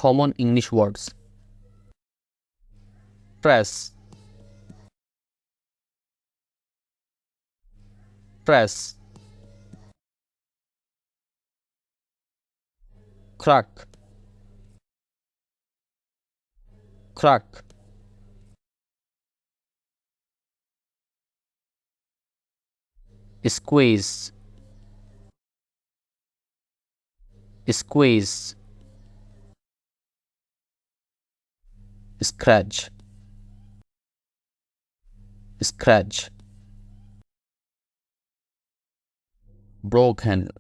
common English words. Press, press. Crack, crack. Squeeze, squeeze. Scratch, scratch. Broken,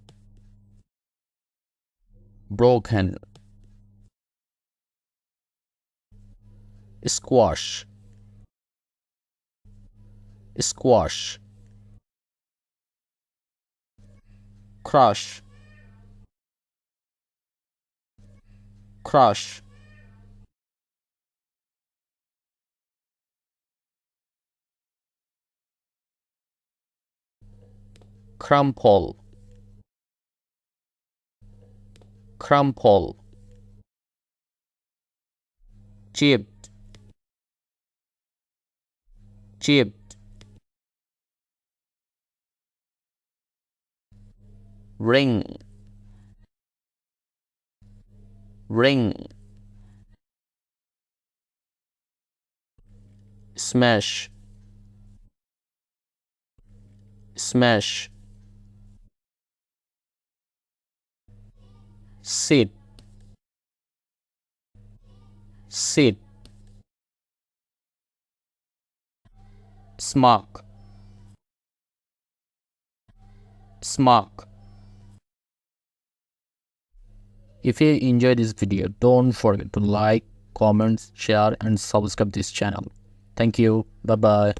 broken. Squash, squash. Crush, crush. Crumple, crumple. Chipped, chipped. Ring, ring. Smash, smash. Sit, sit. Smoke, smoke. If you enjoyed this video, don't forget to like, comment, share and subscribe this channel. Thank you. Bye bye.